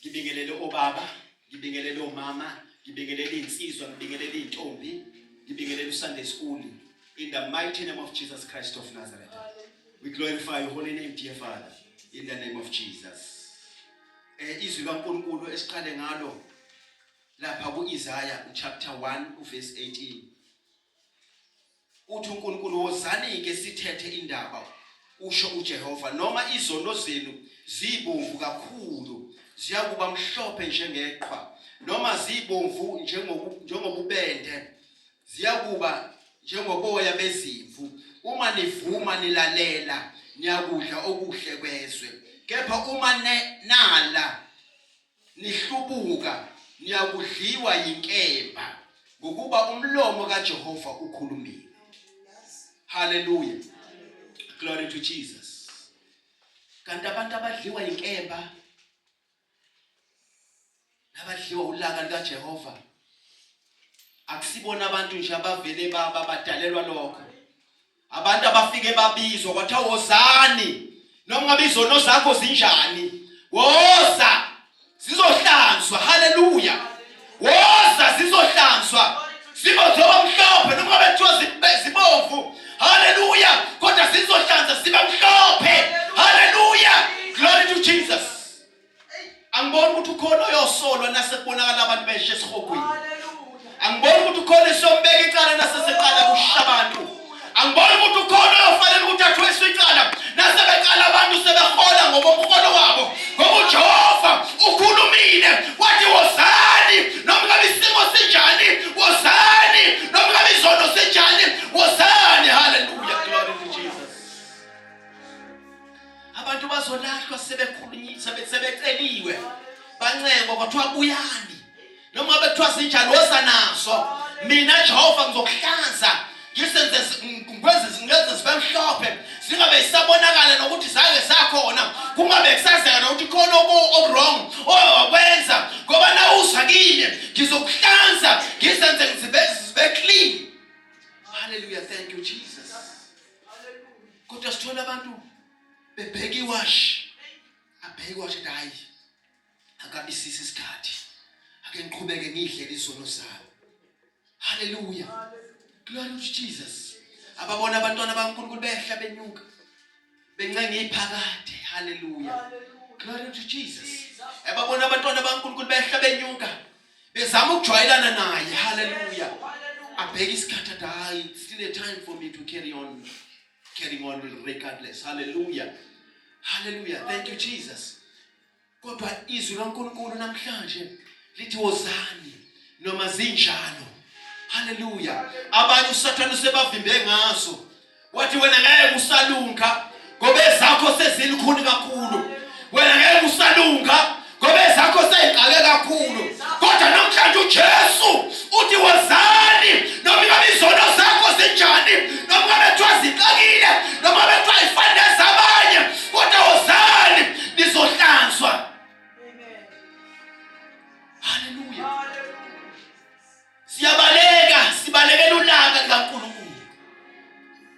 Ngibingelele obaba, ngibingelele omama, ngibingelele insizwa, ngibingelele intombi, ngibingelele uSunday school. In the mighty name of Jesus Christ of Nazareth. We glorify your holy name, dear Father, in the name of Jesus. Izwi kaNkulunkulu esiqale ngalo lapha ku-Isaiah chapter 1 verse 18. Uthi uNkulunkulu wozani ke sithethe indaba usho uJehova noma izono zenu zibomvu kakhulu ziyakuba mhlophe njengeqhwa noma zibomvu njengobubende ziyakuba njengoboya bezimvu uma nivuma nilalela niyakudla okuhle kwezwe kepha uma nala nihlubuka niyakudliwa yinkemba ngokuba umlomo kaJehova ukhulumile. Hallelujah. Glory to Jesus. Kanti abantu abadliwa yinkemba nabadliwa ulaka likaJehova akusibona abantu nje abavele badalelwa lokho. Abantu abafike babizwa kwathiwa wozani noma ngabe izono zakho zinjani woza sizohlanzwa. Hallelujah. Woza sizohlanzwa sibozoba mhlophe noma ngabe kuthiwa zibomvu. Hallelujah. Kodwa sizohlanza sibe mhlophe. Hallelujah. Glory to Jesus. Angiboni ukuthi ukhona oyosolwa nasekubonakala abantu beshe esihogweni. Angiboni ukuthi ukhona esombeka icala naseseqala kushabantu. Angiboni ukuthi ukhona ofanele ukuthi athweswe icala nasebeqala abantu sebehola ngobomholo wabo ngoba uJehova ukhulumile wathi wozani noma ngabe isimo sinjani wozani noma ngabe izono sinjani wozani. Hallelujah. Glory to Jesus. Abantu bazolahlwa sebekhulunyiswa sebeceliwe bancengwa kwathiwa buyani noma ngabe kuthiwa sinjani woza nazo mina Jehova ngizokuhlanza ngeze sibe mhlophe singabe isabonakala nokuthi zake zakhona kungabe kusazeka nokuthi khona okwrong wakwenza ngoba na usakile ngizokuhlanza ngizenze zibe clean. Hallelujah. Thank you Jesus. Kodwa sithola abantu bebheka iwash abheka iwash hayi akabisisa isikhathi ake ngiqhubeke ngidle izono zabo. Hallelujah. Glory to Jesus. Ababona abantwana baNkulunkulu behla benyuka bencenga iphakade. Hallelujah. Glory to Jesus. Ababona abantwana baNkulunkulu behla benyuka bezama ukujwayelana naye. Hallelujah. Abheka isikhathi hayi it's still a time for me to carry on regardless. Hallelujah. Hallelujah. Thank you Jesus. Kodwa izwi laNkulunkulu namhlanje lithi wozani noma zinjalo. Hallelujah. Abanye uSathane usebavimbe ngaso wathi wena ngeke usalunga ngoba ezakho sezilikhuni kakhulu. Wena ngeke usalunga ngoba ezakho seziqale kakhulu. Kodwa namhlanje uJesu uthi wozani noma ngabe izono zakho zinjani noma ngabe kuthiwa ziqakile noma ngabe kuthiwa ifane nezabanye kodwa wozani nizohlanzwa. Amen. Hallelujah. Sibalekela ulaka likaNkulunkulu.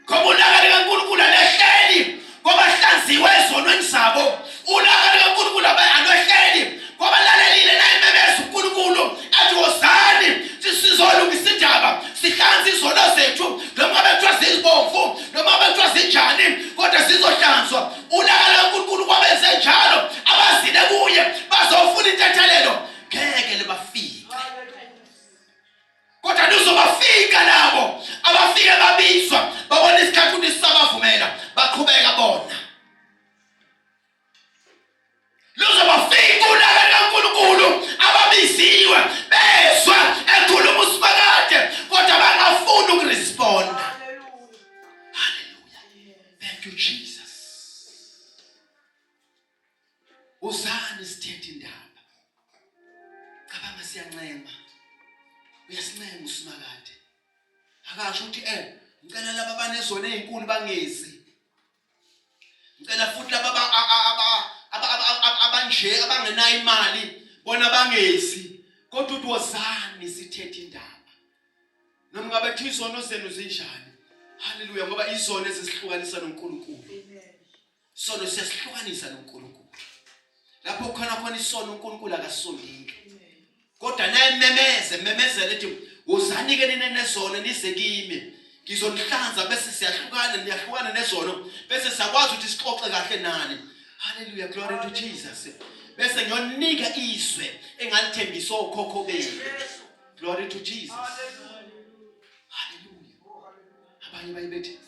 Ngoba ulaka likaNkulunkulu alehleli ngoba hlanziwe ezonweni zabo. Ulaka likaNkulunkulu alohleli ngoba lalelile nayimemezo uNkulunkulu athi wozani sizolungisa indaba sihlanze izono zethu noma ngabe kuthiwa zizibomvu noma ngabe kuthiwa zinjani kodwa sizohlanzwa. Ulaka likaNkulunkulu kwabenze njalo abazile kuye bazofuna intethelelo ngeke libafike. Kodwa nizobafika labo abafike babizwa babona isikhathi ukuthi sisabavumela baqhubeka bona. Luzobafika ulaka likaNkulunkulu ababiziwe bezwa ekhuluma uSibakade kodwa bangafuni ukuresponda. Hallelujah. Thank you Jesus. Uzani sithethe indaba cabanga siyancenga uyasincenga uSibakade akasho ukuthi ngicela laba abanezona ezinkulu bangezi ngicela futhi laba abanje abangenayo imali bona bangezi kodwa uthi wozani sithethe indaba noma ngabe kuthi izono zenu zinjani. Hallelujah. Ngoba izono ezisihlukanisa noNkulunkulu. Amen. Sono siyasihlukanisa noNkulunkulu. lapho ukhona khona isono uNkulunkulu akasondile kodwa naye memezele ethi wozani ke nina nezono nize kimi ngizonihlanza bese niyahlukana nezono bese siyakwazi ukuthi sixoxe kahle nani. Hallelujah, glory to Jesus. Bese ngiyonika izwe engalithembisa okhokho benu. Glory to Jesus. Hallelujah. Abanye bayibethi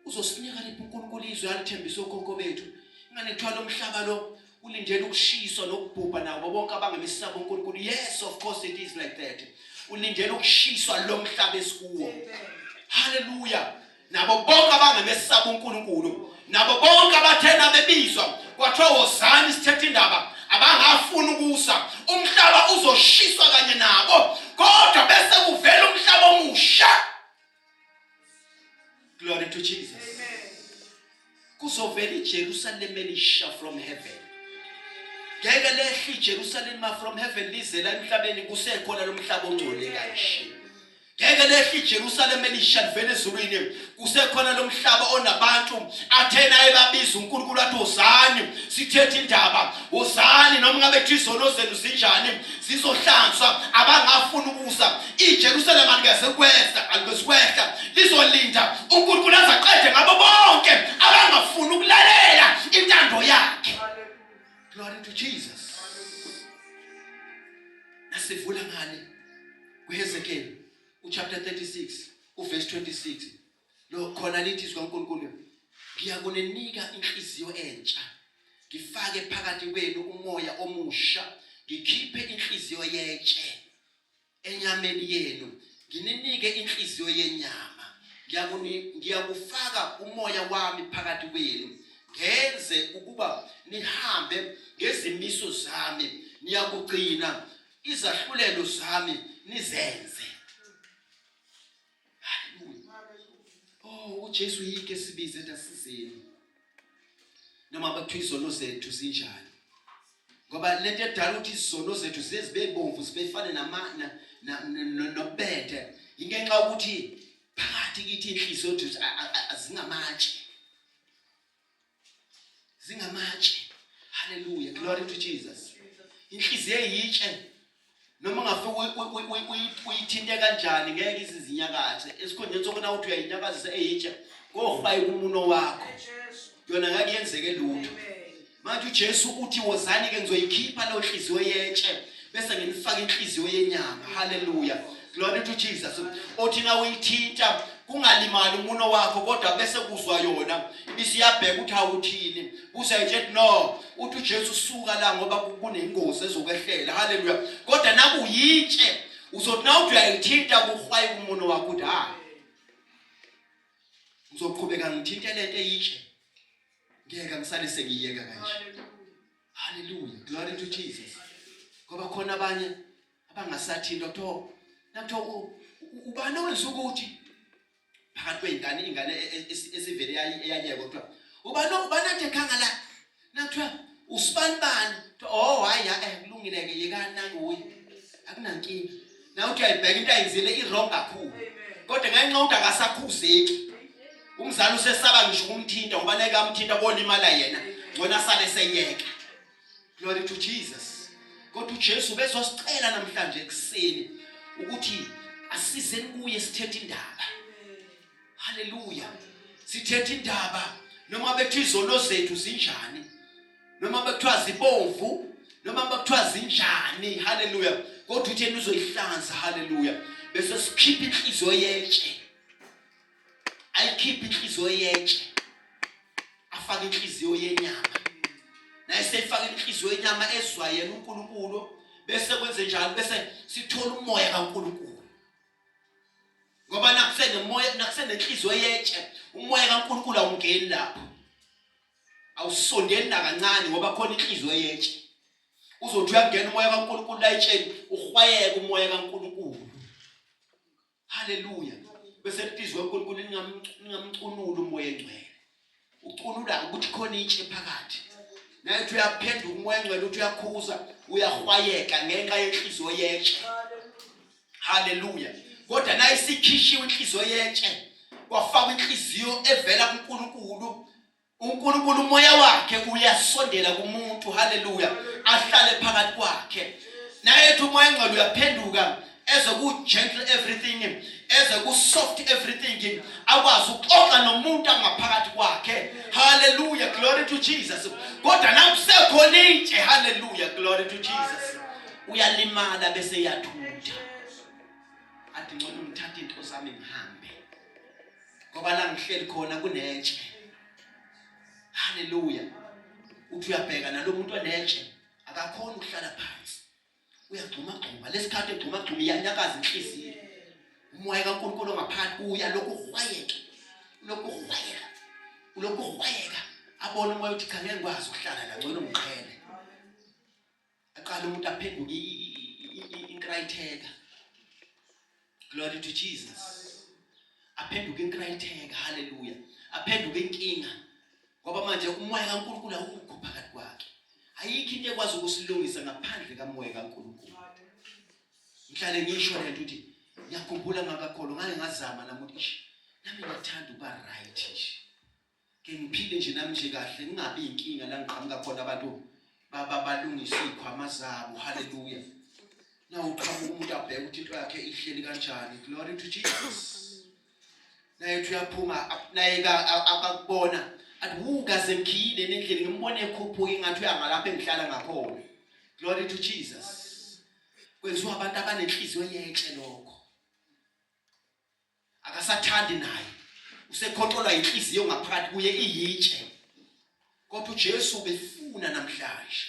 uzosinika liphi uNkulunkulu izwe alithembisa okhokho bethu. Ingane kuthiwa lo mhlaba lo ulindele ukushiswa nokubhubha nabo bonke abangemesaba uNkulunkulu. Yes, of course it is like that. Ulindele ukushiswa lo mhlaba esikuwo. Hallelujah. Nabo bonke abangemesaba uNkulunkulu, nabo bonke abathena bebizwa kwathiwa wozani sithethe indaba, abangafuna ukusa umhlaba uzoshiswa kanye nabo kodwa bese kuvela umhlaba omusha. Glory to Jesus. Kuzovela iJerusalem elisha from heaven. Ngeke lehle iJerusalem from heaven lize la emhlabeni kusekhona lo mhlaba ongcole kanje. Ngeke lehle iJerusalem elisha livele ezulwini kusekhona lo mhlaba onabantu athena ebabiza uNkulunkulu athi wozani sithethe indaba, wozani noma ngabe kuthi izono zenu zinjani zizohlanzwa abangafuna ukusa iJerusalem alikesekwehla lizolinda uNkulunkulu azaqede ngabo bonke abangafuna ukulalela intando yakhe. Glory to Jesus. Nasivula ngale kuHezekiel chapter 36 verse 26 lo khona lithi sikaNkulunkulu ngiyakunika inhliziyo entsha ngifake phakathi kwenu umoya omusha ngikhiphe inhliziyo yetshe enyameni yenu ngininike inhliziyo yenyama ngiyakufaka umoya wami phakathi kwenu ngenze ukuba nihambe ngezimiso zami niyakugcina izahlulelo zami nizenze. uJesu yike sibize entasizeni noma bakuthiwa izono zethu zinjani, ngoba lento edala ukuthi izono zethu zibe bomvu sibefane nobede ingenxa ukuthi phakathi kithi inhliziyo zethu zingamatshe. Hallelujah, glory to Jesus. Inhliziyo eyitshe noma ungafika uyithinte kanjani ngeke izinyakathe esikhondeni sokuna uthi uyayinyakazisa eyitshe ngofaye kumuno wakho yona ngeke yenzeke lutho. Manje uJesu uthi wozani ke ngizoyikhipha lo nhliziyo yetshe bese nginifaka inhliziyo yenyama. Hallelujah, glory to Jesus. Othi na uyithinta kungalimali umuno wakho kodwa bese kuzwa yona ibisiyabheka ukuthi awuthini usayithe no uthi uJesu suka la ngoba kunengozi ezokwehlela. Hallelujah, kodwa nakuyitshe uzothi na uthi uyayithinta kuhwaye umuno wakho ukuthi ngizoqhubeka ngithinta lento eyitshe ngeke ngisale sengiyeka kanje. Hallelujah, glory to Jesus. Ngoba khona abanye abangasathinta nakuthiwa ubani owenza ukuthi phakathi kweyingane esivele eyayeko kuthiwa ubani athe khanga la nakuthiwa usibanibani hayi kulungile-ke yekani nanguye akunankinga nawuthi uyayibheka into ayenzile i-wrong kakhulu kodwa ngenxa ukuthi akasakhuzeki umzali usesaba ngisho ukumthinta ngoba neke amthinta kolimala yena ngona sale seyeka. Glory to Jesus. Kodwa uJesu bezosicela namhlanje ekuseni ukuthi asizeni kuye sithethe indaba. Hallelujah, sithethe indaba noma bethu izono zethu zinjani, noma bekuthiwa zibomvu, noma bekuthiwa zinjani. Hallelujah, kodwa utheni uzoyihlanza. Hallelujah, bese sikhipha inhliziyo yetshe, ayikhipha inhliziyo yetshe afake inhliziyo yenyama. Naye sefaka inhliziyo yenyama ezwa yena uNkulunkulu bese kwenze njalo bese sithola umoya kaNkulunkulu. Ngoba nakusenenhliziyo yetshe umoya kaNkulunkulu awungeni lapho, awusondeli nakancane ngoba khona inhliziyo yetshe. Uzothi uyangena umoya kaNkulunkulu la etsheni uhwayeke umoya kaNkulunkulu. Hallelujah, bese inhliziyo kaNkulunkulu ingamcunula umoya engcwele. Ucunula ukuthi khona itshe phakathi. Naye uthi uyaphenduka umoya engcwele uthi uyakhuza uyahwayeka ngenxa yenhliziyo yetshe. Hallelujah, kodwa naye sikhishiwe inhliziyo yetshe kwafaka inhliziyo evela kuNkulunkulu. uNkulunkulu umoya wakhe uyasondela kumuntu. Hallelujah, ahlale phakathi kwakhe. Naye ethi umoya engcwele uyaphenduka eze ku gentle everything, eze ku soft everything, akwazi ukuxoxa nomuntu angaphakathi kwakhe. Hallelujah, glory to Jesus. Kodwa nakusekhona intshe, hallelujah, glory to Jesus, uyalimala bese yathutha. Athi ngcono ngithathe into zami ngihambe, ngoba la ngihleli khona kunentshe. Hallelujah. Uthi uyabheka nalomuntu onentshe akakhona ukuhlala phansi, uyagcuma gcuma. Lesikhathi egcuma gcuma iyanyakaza inhliziyo. Umoya kaNkulunkulu ngaphakathi uya lokhu uhwayeka, lokhu uhwayeka. Abona umoya uthi khangeke ngikwazi ukuhlala la, ngcono ngiqhele. Aqala umuntu aphenduke inkrayitheka. Glory to Jesus. Aphenduke inkrayitheka, hallelujah. Aphenduke inkinga, ngoba manje umoya kaNkulunkulu awukho phakathi kwakhe. Ayikho into ekwazi ukusilungisa ngaphandle kamoya kaNkulunkulu. Ngihlale ngisho lento ukuthi ngiyakhumbula ngakakholo ngake ngazama namuthi nami ngiyathanda ukuba right nje. Ke ngiphile nje nami nje kahle, ngingabi inkinga la ngiqhamuka khona abantu balungisa izikhwama zabo. Hallelujah. Nawu uqhamuka umuntu abheke ukuthi into yakhe ihleli kanjani. Glory to Jesus. Naye uthi uyaphuma, naye akakubona athi ukaze ngikhile nendlela ngimbone ekhuphuka engathi uyangalapha engihlala ngakhona. Glory to Jesus. Kwenziwa abantu abanenhliziyo yenhle lokho. Akasathandi naye, usekhontrolwa inhliziyo ngaphakathi kuye iyitshe. Kodwa uJesu befuna namhlanje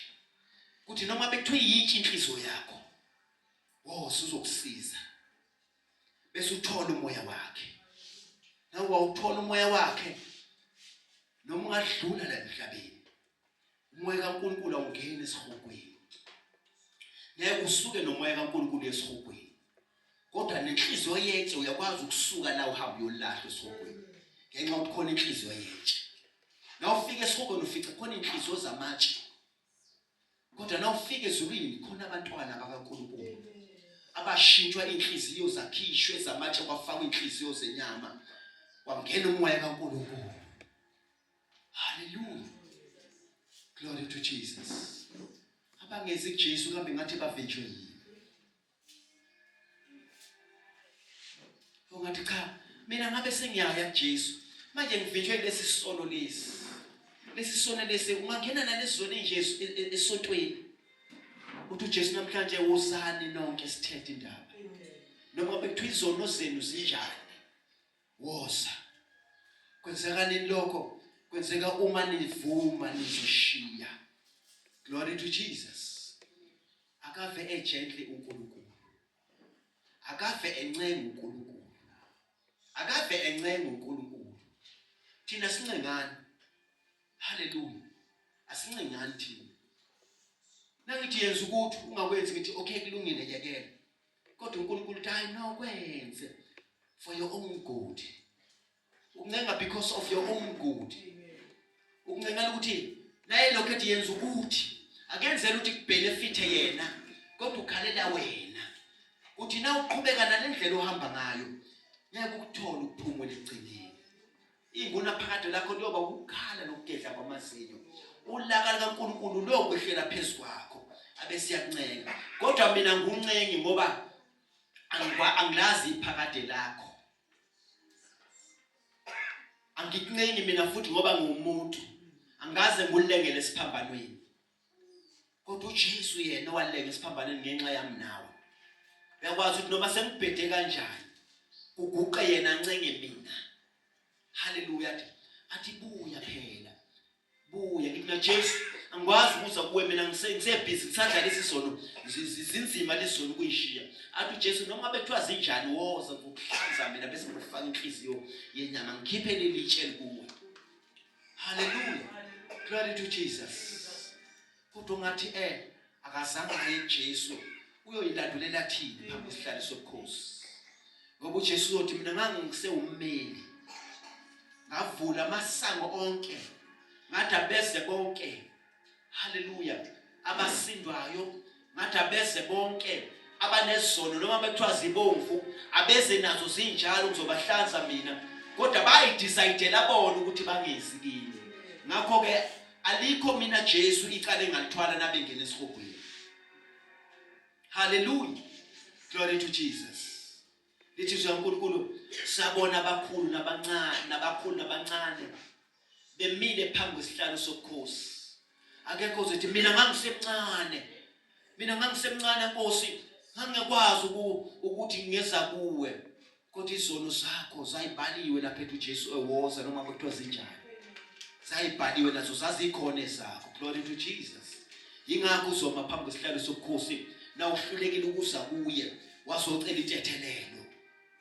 ukuthi noma bekuthiwa iyitshe inhliziyo yakho, uzokusiza bese uthola umoya wakhe. Nawe wawuthola umoya wakhe, noma ungadlula la emhlabeni, umoya kaNkulunkulu awungena esihogweni. Ngeke usuke nomoya kaNkulunkulu esihogweni, kodwa nenhliziyo yentshe uyakwazi ukusuka la uhamba uyolahla esihogweni ngenxa yokuthi khona inhliziyo yentshe. Na ufike esihogweni ufica khona inhliziyo zamatshe, kodwa na ufike ezulwini khona abantwana bakaNkulunkulu abashintshwa inhliziyo zakhishwe zamatshe kwafakwa inhliziyo zenyama, kwangena umoya kaNkulunkulu. Hallelujah, glory to Jesus. Abangezi kuJesu kambe ngathi bavinjwe yini? Ungathi cha, mina ngabe sengiyaya kuJesu manje ngivinjwe lesi sono lesi. Lesi sono lesi ungangena nalesi zone nje esontweni. Uthi uJesu namhlanje wozani nonke sithethe indaba. Noma bekuthiwa izono zenu zinjani, woza. Kwenzeka nini lokho? Kwenzeka uma nivuma nizoshiya. Glory to Jesus. Akave egentle uNkulunkulu, akave encenga uNkulunkulu, akave encenga uNkulunkulu. Thina sincengani. Hallelujah. Asincengani thina. Nangithi yenza ukuthi ungakwenzi ngithi okay kulungile yekela. Kodwa uNkulunkulu uthi hayi no kwenze for your own good. Ukuncenga because of your own good. Ukuncengana ukuthi naye lokho ethi yenza ukuthi akenzela ukuthi kubenefit yena, kodwa ukhalela wena. Uthi na uqhubeka nalendlela ohamba ngayo ngeke ukuthola ukuphumula ekugcineni. Inguna phakathi lakho liyoba ukukhala nokugedla kwamazinyo. Ulaka likaNkulunkulu lokwehlela phezulu kwakho abese yakuncenga. Kodwa mina nguncengi ngoba angilazi iphakade lakho. Angikuncengi mina futhi ngoba ngumuntu, angaze ngulengele esiphambanweni. Kodwa uJesu yena walenga esiphambanweni ngenxa yami nawe. Uyakwazi ukuthi noma sengibhede kanjani uguqe yena ancenge mina. Hallelujah. Athi buya phela, buya. Ngithi na Jesu angikwazi ukuza kuwe mina ngisebhizi ngisandla lesi sono zinzima lesi sono kuyishiya. Athi uJesu noma bethiwa zinjani woza ngokuhlanza mina bese ngifaka inhliziyo yenyama ngikhiphe lelitshe kuwe. Hallelujah, glory to Jesus. Kodwa ngathi akazange aye kuJesu uyoyilandulela thini phambi kwesihlalo sobukhosi, ngoba uJesu uthi mina ngangisewummeli, ngavula amasango onke, ngathi abeze bonke. Hallelujah. Abasindwayo ngathi abeze bonke, abanezono noma bethiwa zibomvu abeze nazo zinjalo ngizobahlanza mina. Kodwa bayidecide labona ukuthi bangezi kimi. Ngakho ke alikho mina Jesu icala engalithwala nabengena esihogweni. Hallelujah. Glory to Jesus. Lithi uNkulunkulu sabona abakhulu nabancane bemile phambi kwesihlalo sobukhosi. Akekho uzothi mina ngangisemncane Nkosi, ngangekwazi ukuthi ngeza kuwe. Kodwa izono zakho zayibhaliwe lapha ethu Jesu ewoza noma kuthiwa zinjani. Zayibhaliwe nazo zazikhona ezakho. Glory to Jesus. Yingakho uzoma phambi kwesihlalo sobukhosi na uhlulekile ukuza kuye wazocela itethelelo.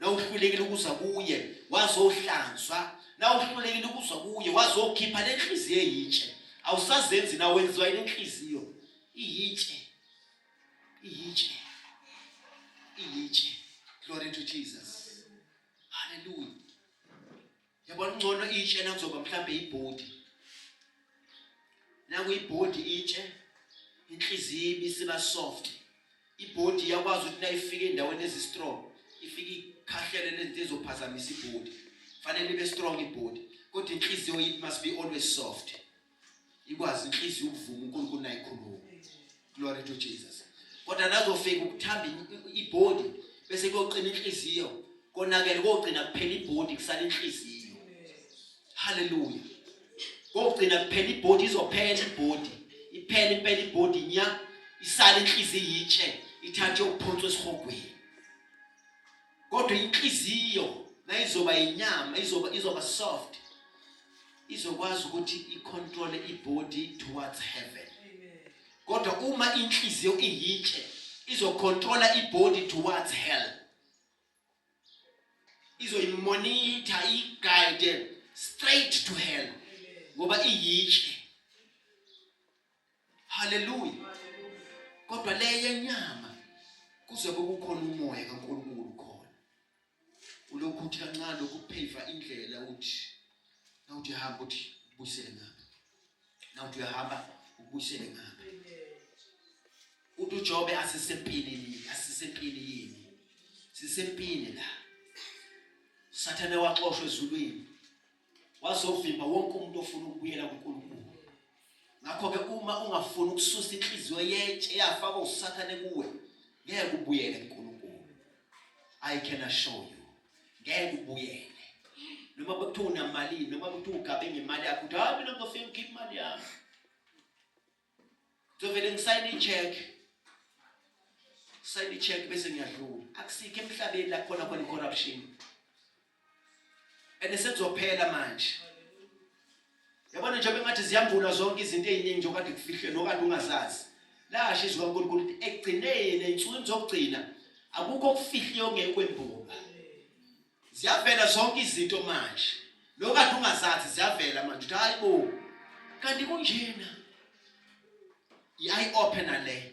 Na uhlulekile ukuza kuye wazohlanzwa. Na uhlulekile ukuza kuye wazokhipha lenhliziyo eyitshe. Awusazenzi na wenziwa inhliziyo iyitshe. Glory to Jesus. Hallelujah. Yabona ngcono itshe nakuzoba mhlambe ibhodi. Naku ibhodi itshe inhliziyo ibisiba soft. Ibhodi yakwazi ukuthi nayifika endaweni ezistrong, ifika ikhahlele lento ezophazamisa ibhodi. Fanele ibe strong ibhodi. Kodwa inhliziyo it must be always soft. Ikwazi inhliziyo ukuvuma uNkulunkulu nayikhuluma. Glory to Jesus. Kodwa nazofika ukuthamba ibhodi bese kuyoqina inhliziyo, konakele kugcina kuphela ibhodi kusala inhliziyo. Hallelujah. Kugcina kuphela ibhodi izophela ibhodi. Iphela ibhodi nya isala inhliziyo yitshe ithathe ukuphontswa esihogweni. Kodwa inhliziyo nayizoba inyama izoba soft. Izokwazi ukuthi icontrol ibody towards heaven. Kodwa uma inhliziyo iyitshe izocontrola ibody towards hell. Izoyimonita iguide straight to hell ngoba iyitshe. Hallelujah. Kodwa le yenyama kuzobe kukhona umoya kaNkulunkulu khona. Ulokhu uthi kancane ukuphaver indlela uthi nawuthi hamba uthi ubuyisele ngapha. Nawuthi uyahamba ubuyisele ngapha. Uthi uJobe asisempini yini. Sisempini la. Sathane waxoshwe ezulwini. Wazovimba wonke umuntu ofuna ukubuyela kuNkulunkulu. Ngakho ke uma ungafuni ukususa inhliziyo yetshe yafaka usathane kuwe, ngeke ubuyele kuNkulunkulu. I can assure you. Ngeke ubuyele. Noma bekuthiwa unamali, noma bekuthiwa ugabe ngemali yakho, uthi hayi mina ngizofika ngikhiphe imali yami. Ngizovele ngisayine i-check bese ngiyadlula. Akusikho emhlabeni la khona i-corruption. Sezophela manje. Yabona njengoba engathi ziyambula zonke izinto eziningi nje okade kufihle nokade ungazazi. La shizwe kaNkulunkulu ukuthi ekugcineni ensukwini zokugcina akukho okufihle ongeke kwembula. Ziyavela zonke izinto manje. Lokade ungazazi ziyavela manje. Uthi hayibo. Kanti kunjena. I open le.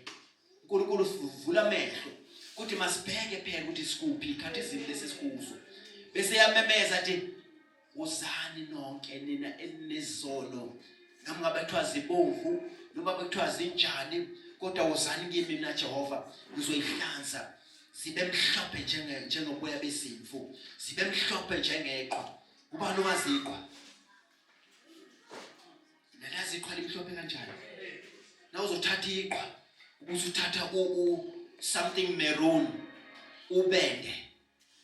uNkulunkulu uvula amehlo ukuthi masibheke phela ukuthi sikuphi ikhathi izinto lesikuzo. Bese yamemeza athi uzani nonke nina eninezono nami ngabe kuthiwa zibomvu noma bekuthiwa zinjani kodwa uzani kimi mina Jehova ngizoyihlanza zibe mhlophe njengoboya bezimvu zibe mhlophe njengeqhwa. Ubani ongaziqhwa? Nalazi iqhwa limhlophe kanjani? Na uzothatha iqhwa uzuthatha something maroon ubende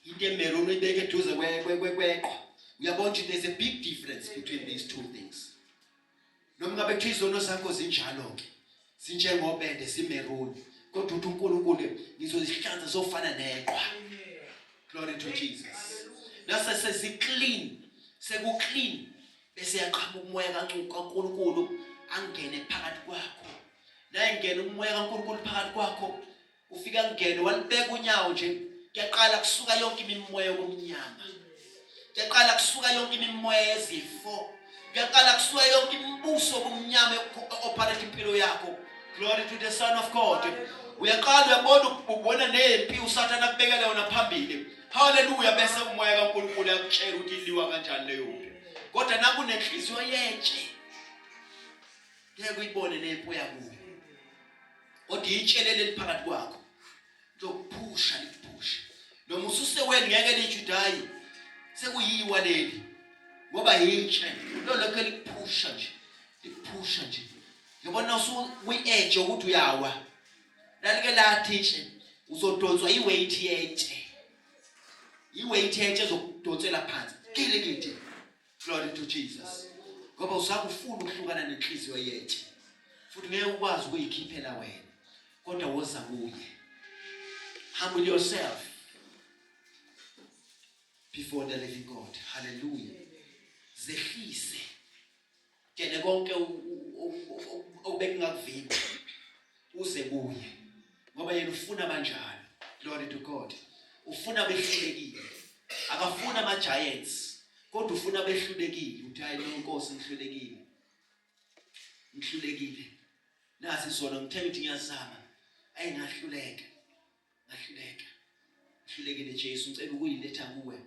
into maroon uyibeke eduze kweqhwa. Uyabona ukuthi there's a big difference between these two things. Noma ngabe kuthiwa izono zakho zinjalo ke zinjengobende zimaroon kodwa uthi uNkulunkulu ngizozihlanza zofana neqhwa. Glory to Jesus. Nase seziclean sekuclean bese yaqhamuka umoya kaNkulunkulu angene phakathi kwakho. Na ingene umoya kaNkulunkulu phakathi kwakho ufika ngene walibeka unyawo nje kuyaqala kusuka yonke imimoya yomnyama. Kuyaqala kusuka yonke imimoya yezifo. Kuyaqala kusuka yonke imibuso yomnyama operate impilo yakho. Glory to the Son of God. Uyaqala uyabona ubona nempi usathana kubekela yona phambili. Hallelujah. Bese umoya kaNkulunkulu yakutshela ukuthi iliwa kanjani leyo nto. Kodwa naku nenhliziyo yetshe. Ngeke uyibone nempi yakuwe. Kodwa itshelele liphakathi kwakho. Uzokuphusha likuphusha. Noma ususeweni ngeke lijudayi. Sekuyiwa leli. Ngoba yitshe. Lo lokho likuphusha nje. Ndiphusha nje. Ngibona uyi-edge ukuthi uyawa. Lalike la teach uzodonswa iweight yetshe. Iweight yetshe ezokudonsela phansi. Kile. Glory to Jesus. Ngoba usakufuna ukuhlukana nenhliziyo yetshe. Futhi ngeke ukwazi ukuyikhiphela wena. Kodwa woza kuye. Humble yourself before the living God. Hallelujah. Zehlise. Kene konke obekungakuvimba uze kuye. Ngoba yena ufuna abanjalo. Glory to God. Ufuna behlulekile. Akafuna ama giants. Kodwa ufuna behlulekile. Uthi hayi Nkosi ngihlulekile. Ngihlulekile. Nasi sona ngithemba ukuthi ngiyazama. Ayi ngahluleka. Ngihlulekile Jesu ngicela ukuyiletha kuwe.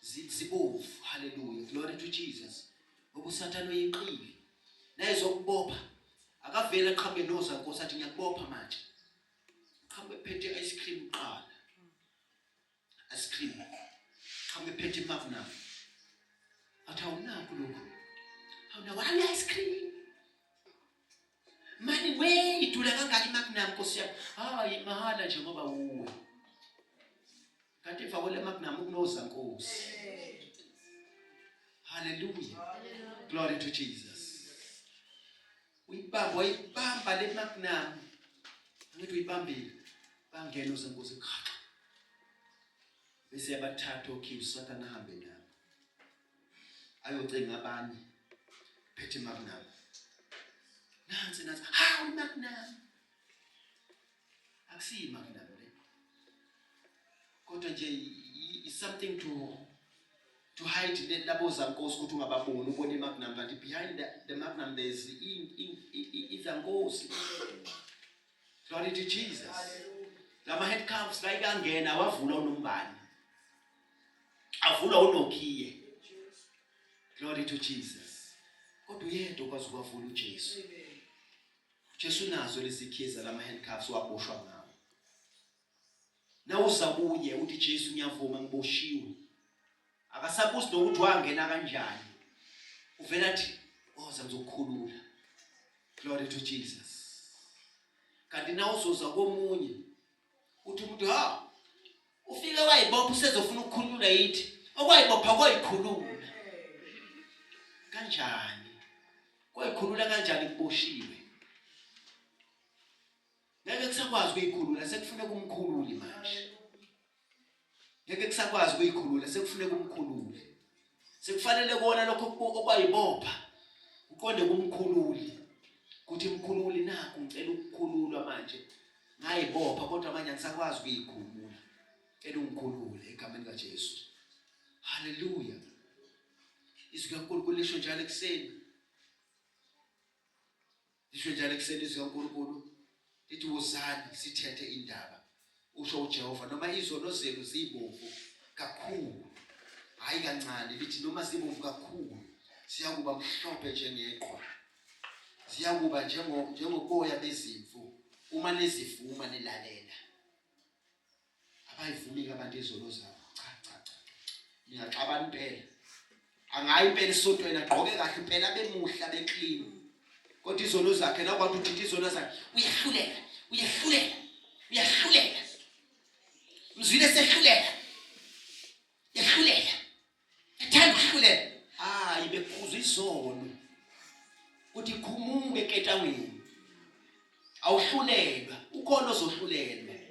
Zibovu. Hallelujah. Glory to Jesus. Ngoba uSathane uyiqile. Naye zokubopha. Akavela eqhamuke noza Nkosi athi ngiyakubopha manje. Qhamuke phethe ice cream qala. Ice cream. Qhamuke phethe Magnum. Athi awunakho lokho. Awuna ice cream. Mani we idula kangaka iMagnum Nkosi yami. Hayi mahala nje ngoba uwe. Kanti mfa kwele Magnum ukunoza Nkosi. Hallelujah. Glory to Jesus. Uyibamba le Magnum. Ngithi uyibambile. Bangena uZenkosi khaka. Bese yabathatha okhiwe uSathane ahambe nabo. Ayocenga abanye. Phethe Magnum. Nansi hawu Magnum. Akusiyi Magnum le. Kodwa nje is something to hide labo zaNkosi ukuthi ungababoni ubone iMagnum kanti behind the Magnum there's iZankosi. Glory to Jesus. Lama handcuffs la ikangena wavula uNombani. Avula uNokhiye. Glory to Jesus. Kodwa uyedwa kwazi ukuvula uJesu. Jesu nazo lesikhiza lama handcuffs waboshwa ngawo. Nawuza kuye uthi Jesu ngiyavuma ngiboshiwe. Akasabuzi nokuthi wangena kanjani. Uvela athi oza ngizokukhulula. Glory to Jesus. Kanti na uzoza komunye uthi umuntu ufike wayibopha usezofuna ukukhulula yithi okwayibopha kwayikhulula. Kanjani? Kwayikhulula kanjani kuboshiwe? Ngeke kusakwazi ukuyikhulula sekufuneka umkhululi manje. Ngeke kusakwazi ukuyikhulula sekufuneka umkhululi. Sekufanele kuona lokho okwayibopha uqonde kumkhululi. Kuthi mkhululi nakho ngicela ukukhululwa manje. Ngayibopha kodwa manje angisakwazi ukuyikhulula. Cela ungikhulule egameni kaJesu. Hallelujah. Izwi kaNkulunkulu lisho njalo ekseni. Lisho njalo ekseni izwi kaNkulunkulu. Lithi wozani sithethe indaba. Usho uJehova noma izono zenu zibovu kakhulu. Hayi kancane lithi noma zibovu kakhulu siyakuba mhlophe njengeqhwa. Siyakuba njengoboya bezimvu uma nezivuma nilalela. Abayivumi abantu izono zabo. Cha. Ngiyaxabana impela. Angayi impela isontweni agqoke kahle impela bemuhla beclean. Kodwa izono zakhe nakwathi uthi izono zakhe uyahlulela. Mzwile sehlulela. Yahlulela. Ethanda ukuhlulela. Ibekhuza izono. Uthi khumuke eketawini. Awuhlulelwa. Ukhona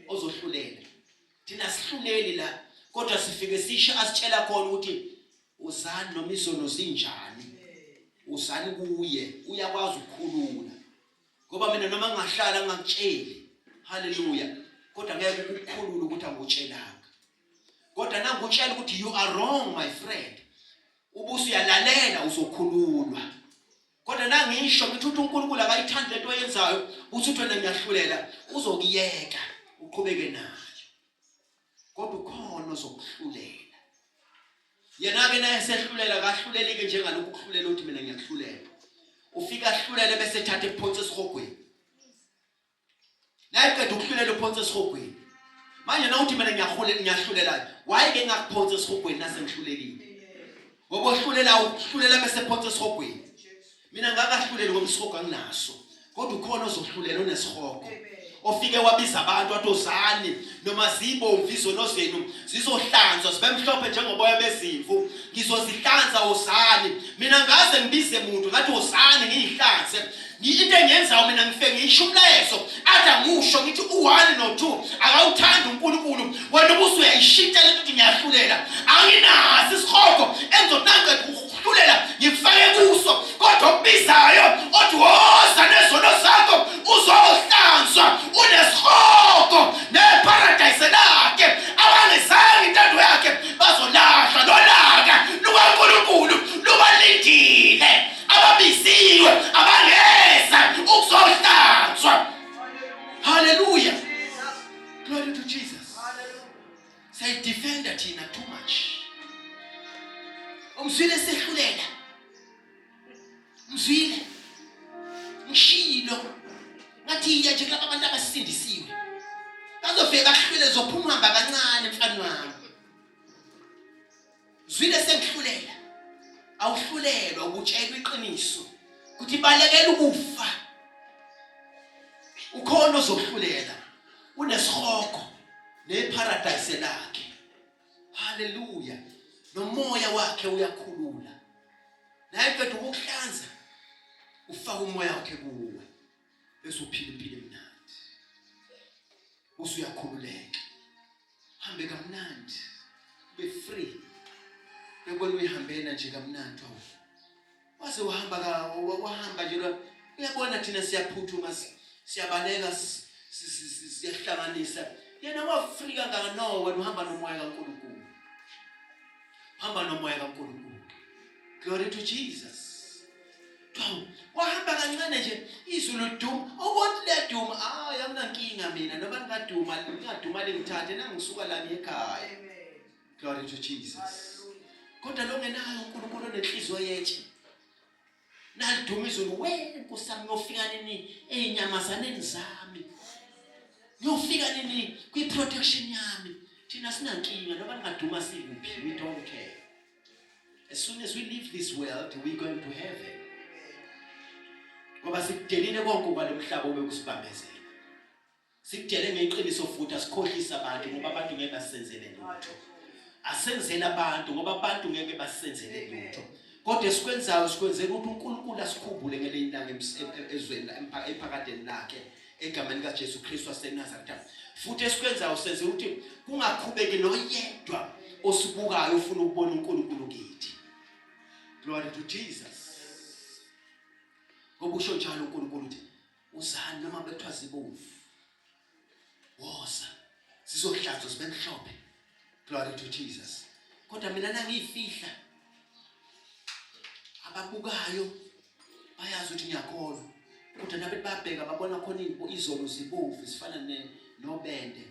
ozohlulela. Thina sihluleli la kodwa sifike sisho asitshela khona ukuthi uzani noma izono zinjani. Uzani kuye uyakwazi ukukhulula. Ngoba mina noma ngahlala ngakutsheli. Hallelujah. Kodwa ngeke ukukhulula ukuthi angikutshelanga. Kodwa nangikutshela ukuthi you are wrong my friend. Ubuso uyalalela uzokhululwa. Kodwa nangisho ngithi uNkulunkulu akayithandi lento oyenzayo uthi wena ngiyahlulela uzokiyeka uqhubeke nayo. Kodwa ukhona ozokuhlulela. Yena ke naye sehlulela kahlulelike njengalokhu ukuhlulela uthi mina ngiyahlulela. Ufika ahlulele bese ethatha ephonse esihogweni. Naye qeda ukuhlulela ephonse esihogweni. Manje na uthi mina ngiyahlulela. Why ke ngakuphonse esihogweni nasengihlulelile? Ngoba uhlulela bese ephonse esihogweni. mina ngakahluleli ngomsihogo anginaso kodwa ukhona ozohlulela onesihogo ofike wabiza abantu atozani noma zibomvu izono zenu zizohlanzwa zibe mhlophe njengoboya bezimvu ngizozihlanza usani mina ngaze ngibize umuntu ngathi usani ngiyihlanze into engenzayo mina ngifike ngisho umlayezo athi ngisho ngithi u1 no2 akawuthanda uNkulunkulu wena ubuso uyayishintsha lento ukuthi ngiyahlulela anginasi isihogo enzotanqeda ukuhlulela ngifake kuso kodwa okubizayo othi woza nezono zakho uzohlanzwa unesihogo neparadise lakhe abangezange intando yakhe bazolahla nolaka lukaNkulunkulu lubalindile ababiziwe abangeza ukuzohlanzwa. Hallelujah, glory to Jesus. Say defender thina too much umzwile sehlulela mzwile ngishilo ngathi iya nje kulabo abantu abasindisiwe bazofika ahlule zophuma uhamba kancane mfana wami zwile sengihlulela awuhlulelwa ukutshelwa iqiniso ukuthi balekela ukufa ukhona ozohlulela unesihogo neparadise lakhe. Hallelujah, nomoya wakhe uyakhulula naye qeda ukuhlanza ufaka umoya wakhe kuwe bese uphila impilo emnandi usuyakhululeka hambe kamnandi ube free bekona uyihambela nje kamnandi waze wahamba nje lo uyabona thina siyaphuthuma siyabaleka siyahlanganisa yena wafrika nganowe uhamba nomoya kaNkulunkulu hamba nomoya kaNkulunkulu. Glory to Jesus. Wahamba kancane nje izulu liduma ukuthi liyaduma akunankinga mina noma ngingaduma lengithathe nangisuka la ekhaya. Glory to Jesus. Kodwa lo ngenayo uNkulunkulu onenhliziyo yethu naliduma izulu nkusami ngofika nini einyamazaneni zami ngofika nini kwi-protection yami thina sinankinga noma ngingaduma sikuphi we don't care. As soon as we leave this world we're going to heaven. Ngoba sikudelile konke kwalomhlaba obekusibambezela sikudele ngeqiniso futhi asikhohlisa abantu ngoba abantu ngeke basenzele lutho asenzele abantu ngoba abantu ngeke basenzele lutho kodwa esikwenzayo sikwenzela ukuthi uNkulunkulu asikhumbule ngelilanga ezweni ephakadeni lakhe egameni likaJesu Kristu waseNazaretha futhi esikwenzayo senze ukuthi kungaqhubeki noyedwa osibukayo ufuna ukubona uNkulunkulu kithi. Glory to Jesus. Ngokusho njalo uNkulunkulu uthi uzani noma bekuthiwa zibomvu woza sizohlanzwa sibe mhlophe. Glory to Jesus. Kodwa mina nangiyifihla ababukayo bayazi ukuthi ngiyakholwa kodwa nabethi babheka babona khona izolo zibomvu zifana nobende.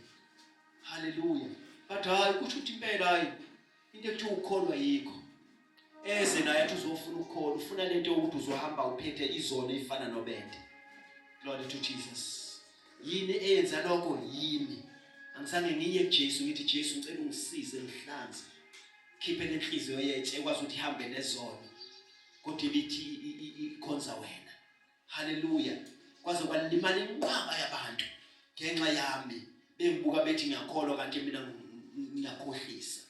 Hallelujah. But hayi kusho ukuthi impela hayi into ekuthiwa ukholwa yikho eze naye athi uzofuna ukholwa ufuna lento ukuthi uzohamba uphethe izono ezifana nobende. Glory to Jesus. Yini eyenza lokho yimi angisange ngiye kuJesu ngithi Jesu ngicela ungisize ngihlanze khiphe lenhliziyo yethu ekwazi ukuthi ihambe nezono kodwa ibithi ikhonza wena. Hallelujah. Kwaze kwalimala inqaba yabantu ngenxa yami bengibuka bethi ngiyakholwa kanti mina ngiyakhohlisa.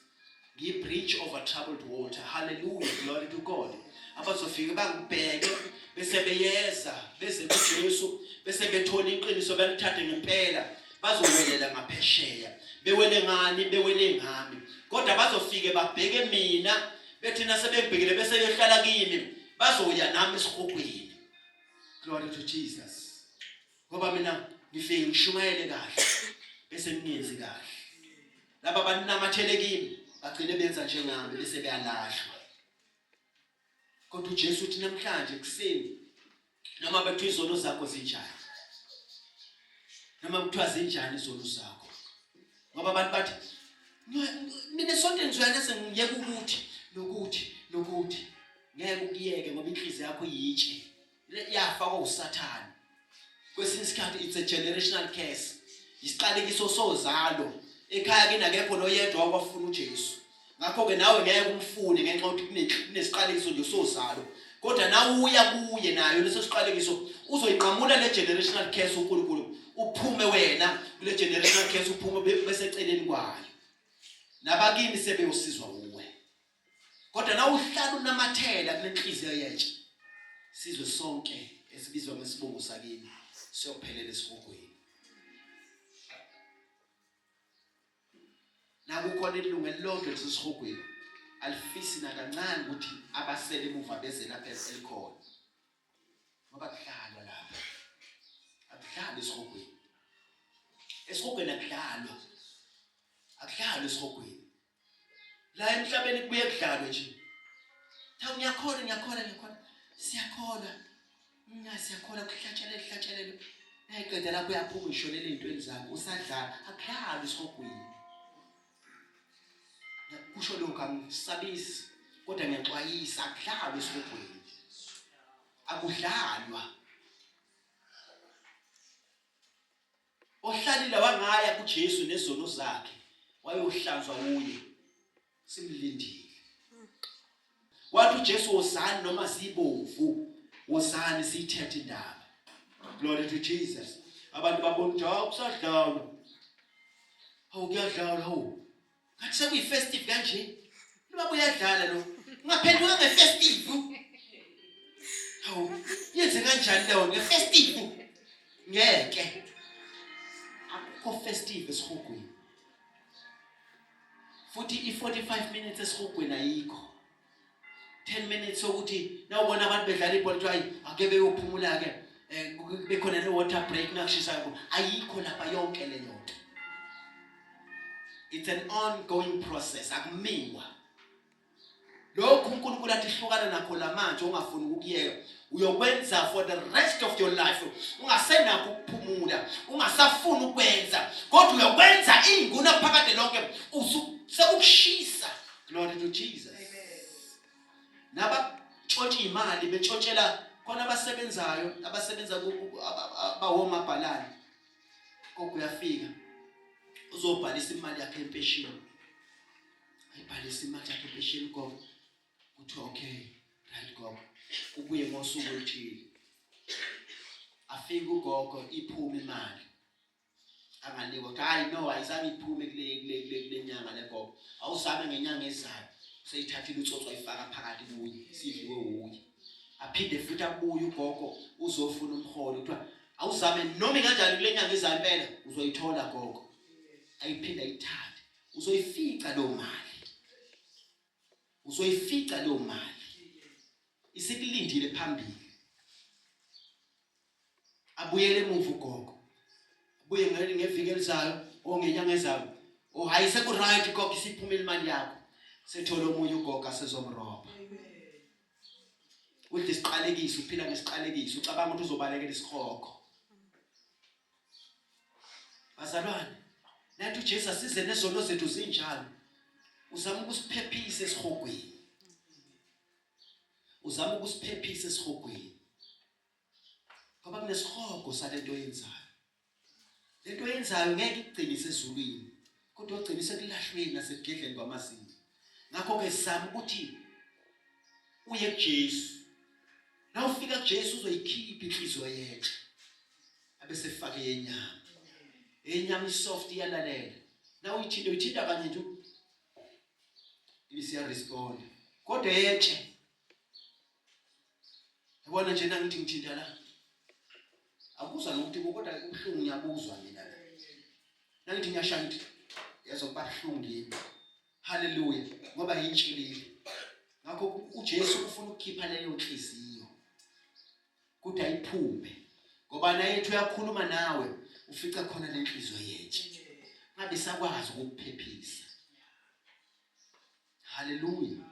Ngi-bridge over troubled water. Hallelujah, glory to God. Abazofika bangibheke bese beyeza bese kuJesu bese bethola iqiniso belithathe ngempela bazowelela ngaphesheya bewele ngani bewele ngami kodwa bazofike babheke mina bethi nasebebhekile bese behlala kimi bazoya nami esihogweni. Glory to Jesus. Ngoba mina ngifike ngishumayele kahle bese ngingenzi kahle laba banamathele kimi bagcine benza njengami bese beyalahlwa. Kodwa uJesu uthi namhlanje kuseni noma bethu izono zakho zinjani noma kuthiwa zinjani izono zakho ngoba abantu bathi mina sonke ngizwana sengiyeka nokuthi ngeke ukuyeke ngoba inhliziyo yakho yitshe yafakwa uSathane. Kwesinye isikhathi it's a generational curse. Isiqalekiso sozalo ekhaya kini akekho noyedwa okwafuna uJesu ngakho ke nawe ngeke umfune ngenxa yokuthi kunesiqalekiso nje sozalo kodwa nawe uya kuye nayo leso siqalekiso uzoyinqamula le generational curse uNkulunkulu uphume wena kule generational curse uphume bese eceleni kwayo nabakini sebeyosizwa uwe kodwa nawe uhlala unamathela kule nhliziyo yentsha sizwe sonke esibizwa ngesibongo sakini siyophelela esihogweni nakukhona ilungelo lonke lesihogweni alifisi nakancane ukuthi abasele emuva beze lapha elikhona ngoba kudlalwa lapha akudlalwa esihogweni akudlalwa esihogweni la emhlabeni kubuye kudlalwe nje thawu ngiyakhona siyakhona kuhlatshelele nayiqeda lapho uyaphuma ishonele izintweni zakho usadlala akudlalwa esihogweni kusho lokho angisabisi kodwa ngiyaxwayisa akudlalwa esihogweni akudlalwa ohlalile wangaya kuJesu nezono zakhe wayohlanzwa uye simlindile wathi uJesu wozani noma sibovu wozani siyithethe indaba glory to Jesus abantu babona njalo kusadlalwa kuyadlalwa ngathi sekuyifestive kanje loba uyadlala lo ungaphenduka ngefestive yenze kanjani leyo ngefestive ngeke akukho festive esihogweni futhi i45 minutes esihogweni ayikho 10 minutes ukuthi nawubona abantu bedlala ibhola kuthi hayi ake beyophumula ke bekhona le water break nakushisa ayikho lapha yonke le nto. It's an ongoing process akumiwa lokhu uNkulunkulu athi hlukana nakho lamanje ungafuni ukuyeka uyokwenza for the rest of your life ungasenakho ukuphumula ungasafuni ukwenza kodwa uyokwenza inguna phakade lonke sekukushisa glory to Jesus naba tshotshela imali betshotshela khona abasebenza abahoma bhalani kokuyafika uzobhalisa imali yakhe empesheni ayibhalisa imali yakhe empesheni gogo uthi okay right gogo ubuye ngosuku oluthile afika ugogo iphume imali anganikwa ukuthi hayi no ayizami iphume kule nyanga legogo awuzame ngenyanga ezayo seyithathile utsotso ayifaka phakathi kuye sidliwe uye aphinde futhi abuye ugogo uzofuna umholo kuthiwa awuzame noma kanjani kule nyanga ezayo impela uzoyithola gogo ayiphinda ayithathe uzoyifica lo mali isikulindile phambili abuyele emuva ugogo abuye ngeviki elizayo ongenyanga ezayo hayise ku right gogo isiphumela imali yakho sethola omunye ugogo asezomroba uthi isiqalekiso uphila ngesiqalekiso ucabanga ukuthi uzobalekela isikhokho bazalwane nathi uJesu asize nezono zethu zinjalo uzama ukusiphephisa esihogweni ngoba kunesihogo salento yenzayo lento yenzayo ngeke igcinise ezulwini kodwa ugcinise kulahlweni nasekugedleni kwamazinyo ngakho ke sizama ukuthi uye kuJesu na ufika kuJesu uzoyikhipha inhliziyo yentsha abese fake enyama isoft iyalalela na uyithinda kanye nje ibisiya respond kodwa yentshe yabona nje nangithi ngithinta la akuzwa nokuthi kodwa ubuhlungu ngiyabuzwa mina la nangithi ngiyashaya ngithi yazokuba buhlungu yimi haleluya ngoba yintshilile ngakho uJesu ufuna ukukhipha leyo nhliziyo kuthi ayiphume ngoba naye ethu uyakhuluma nawe ufica khona lenhliziyo yentsha ngabe sakwazi ukuphephisa haleluya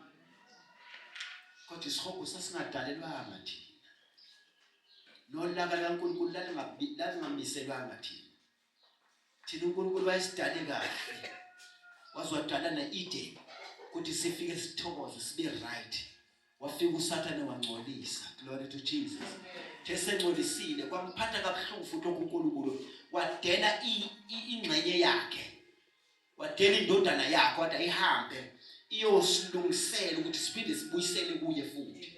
kodwa isihogo sasingadalelwanga thina nolaka kaNkulunkulu lalingamiselwanga thina uNkulunkulu wayesidale kahle wazwadala neEden ukuthi sifike sithokoze sibe right wafika uSathane wangcolisa glory to Jesus thesengcolisile kwamphatha kabuhlungu futhi uNkulunkulu wadela ingxenye yakhe wadela indodana yakhe wathi ayihambe iyosilungisela ukuthi siphinde sibuyisele kuye futhi